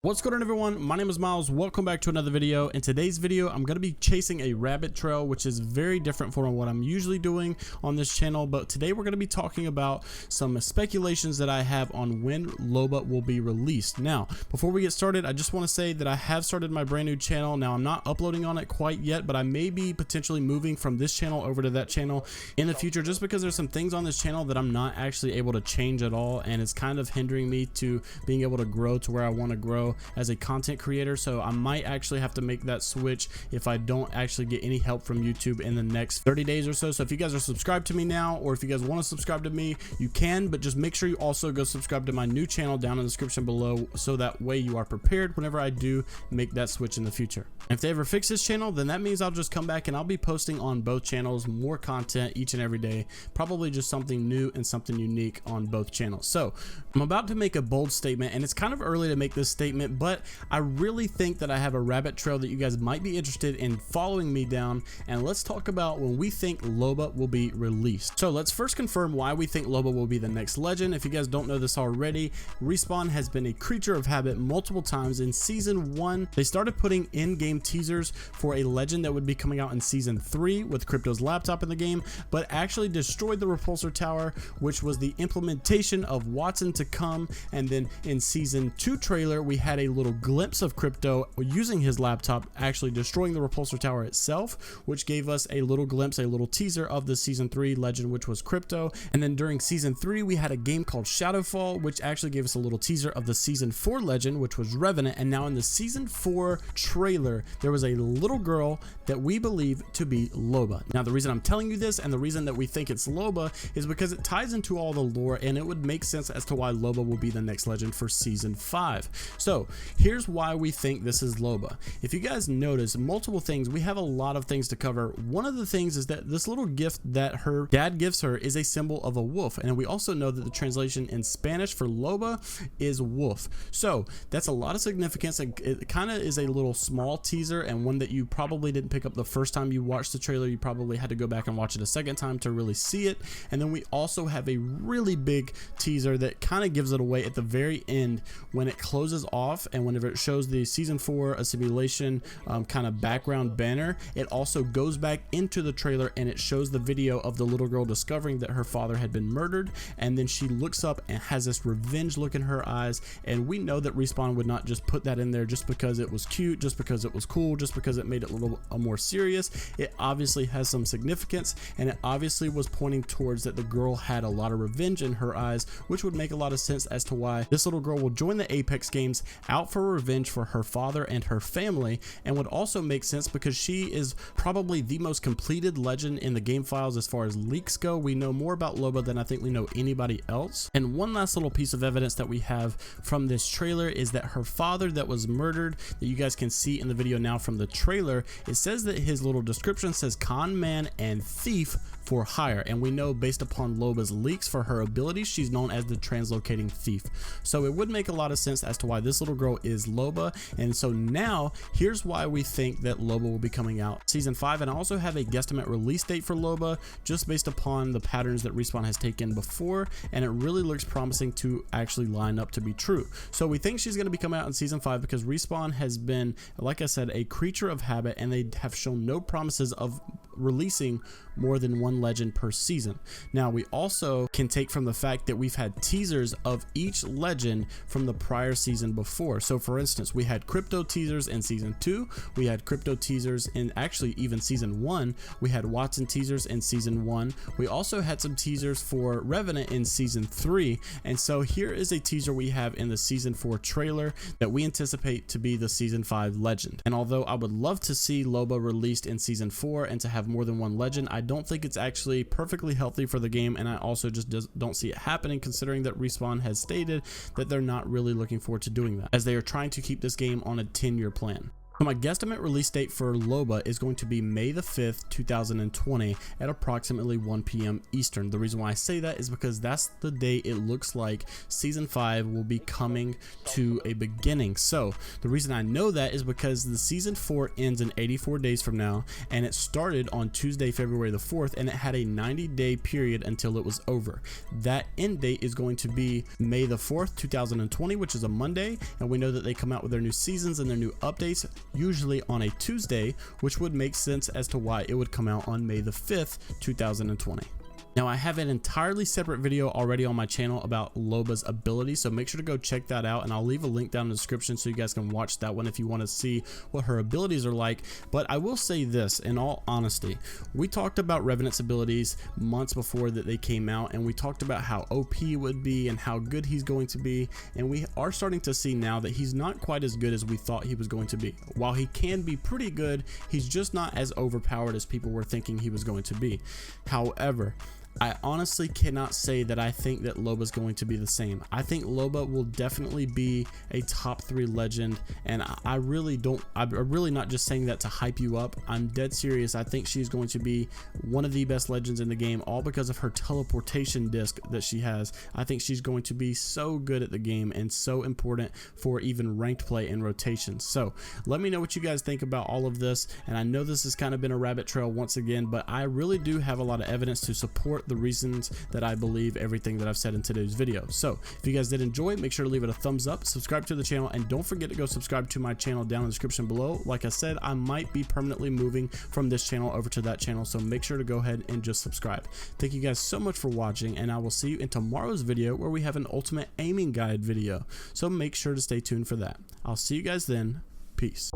What's going on, everyone? My name is Miles. Welcome back to another video. In today's video, I'm going to be chasing a rabbit trail, which is very different from what I'm usually doing on this channel. But today we're going to be talking about some speculations that I have on when Loba will be released. Now, before we get started, I just want to say that I have started my brand new channel. Now, I'm not uploading on it quite yet, but I may be potentially moving from this channel over to that channel in the future, just because there's some things on this channel that I'm not actually able to change at all, and it's kind of hindering me to being able to grow to where I want to grow as a content creator. So I might actually have to make that switch if I don't actually get any help from YouTube in the next 30 days or so. So if you guys are subscribed to me now, or if you guys want to subscribe to me, you can, but just make sure you also go subscribe to my new channel down in the description below, so that way you are prepared whenever I do make that switch in the future. And if they ever fix this channel, then that means I'll just come back and I'll be posting on both channels more content each and every day, probably just something new and something unique on both channels. So I'm about to make a bold statement, and it's kind of early to make this statement, but I really think that I have a rabbit trail that you guys might be interested in following me down. And let's talk about when we think Loba will be released. So let's first confirm why we think Loba will be the next legend. If you guys don't know this already, Respawn has been a creature of habit multiple times. In season 1, they started putting in-game teasers for a legend that would be coming out in season 3 with Crypto's laptop in the game, but actually destroyed the repulsor tower, which was the implementation of Watson to come. And then in season 2 trailer, we had a little glimpse of Crypto using his laptop actually destroying the repulsor tower itself, which gave us a little glimpse, a little teaser of the season 3 legend, which was Crypto. And then during season 3, we had a game called Shadowfall, which actually gave us a little teaser of the season 4 legend, which was Revenant. And now in the season 4 trailer, there was a little girl that we believe to be Loba. Now, the reason I'm telling you this and the reason that we think it's Loba is because it ties into all the lore, and it would make sense as to why Loba will be the next legend for season 5. So here's why we think this is Loba. If you guys notice, multiple things, we have a lot of things to cover. One of the things is that this little gift that her dad gives her is a symbol of a wolf, and we also know that the translation in Spanish for Loba is wolf. So that's a lot of significance. It kind of is a little small teaser, and one that you probably didn't pick up the first time you watched the trailer. You probably had to go back and watch it a second time to really see it. And then we also have a really big teaser that kind of gives it away at the very end when it closes off, and whenever it shows the season 4 a simulation kind of background banner, it also goes back into the trailer and it shows the video of the little girl discovering that her father had been murdered, and then she looks up and has this revenge look in her eyes. And we know that Respawn would not just put that in there just because it was cute, just because it was cool, just because it made it a little more serious. It obviously has some significance, and it obviously was pointing towards that the girl had a lot of revenge in her eyes, which would make a lot of sense as to why this little girl will join the Apex games out for revenge for her father and her family, and would also make sense because she is probably the most completed legend in the game files as far as leaks go. We know more about Loba than I think we know anybody else. And one last little piece of evidence that we have from this trailer is that her father that was murdered, that you guys can see in the video now from the trailer, it says that his little description says con man and thief for hire, and we know based upon Loba's leaks for her abilities, she's known as the translocating thief. So it would make a lot of sense as to why this little girl is Loba. And so now here's why we think that Loba will be coming out season 5. And I also have a guesstimate release date for Loba just based upon the patterns that Respawn has taken before, and it really looks promising to actually line up to be true. So we think she's going to be coming out in season 5 because Respawn has been, like I said, a creature of habit, and they have shown no promises of releasing more than one legend per season. Now, we also can take from the fact that we've had teasers of each legend from the prior season before. So for instance, we had Crypto teasers in season 2, we had Crypto teasers in actually even season 1, we had Watson teasers in season 1, we also had some teasers for Revenant in season 3. And so here is a teaser we have in the season 4 trailer that we anticipate to be the season 5 legend. And although I would love to see Loba released in season 4 and to have more than one legend, I don't think it's actually perfectly healthy for the game, and I also just don't see it happening, considering that Respawn has stated that they're not really looking forward to doing that, as they are trying to keep this game on a 10-year plan. So my guesstimate release date for Loba is going to be May the 5th, 2020 at approximately 1 p.m. Eastern. The reason why I say that is because that's the day it looks like Season 5 will be coming to a beginning. So the reason I know that is because the Season 4 ends in 84 days from now, and it started on Tuesday, February the 4th, and it had a 90-day period until it was over. That end date is going to be May the 4th, 2020, which is a Monday, and we know that they come out with their new seasons and their new updates usually on a Tuesday, which would make sense as to why it would come out on May the 5th, 2020. Now I have an entirely separate video already on my channel about Loba's abilities, so make sure to go check that out, and I'll leave a link down in the description so you guys can watch that one if you want to see what her abilities are like. But I will say this, in all honesty, we talked about Revenant's abilities months before that they came out, and we talked about how OP would be and how good he's going to be, and we are starting to see now that he's not quite as good as we thought he was going to be. While he can be pretty good, he's just not as overpowered as people were thinking he was going to be. However, I honestly cannot say that I think that Loba's going to be the same. I think Loba will definitely be a top 3 legend, and I'm really not just saying that to hype you up. I'm dead serious. I think she's going to be one of the best legends in the game, all because of her teleportation disc that she has. I think she's going to be so good at the game and so important for even ranked play and rotations. So let me know what you guys think about all of this, and I know this has kind of been a rabbit trail once again, but I really do have a lot of evidence to support the reasons that I believe everything that I've said in today's video. So if you guys did enjoy, make sure to leave it a thumbs up, subscribe to the channel, and don't forget to go subscribe to my channel down in the description below. Like I said, I might be permanently moving from this channel over to that channel, so make sure to go ahead and just subscribe. Thank you guys so much for watching, and I will see you in tomorrow's video where we have an ultimate aiming guide video, so make sure to stay tuned for that. I'll see you guys then. Peace.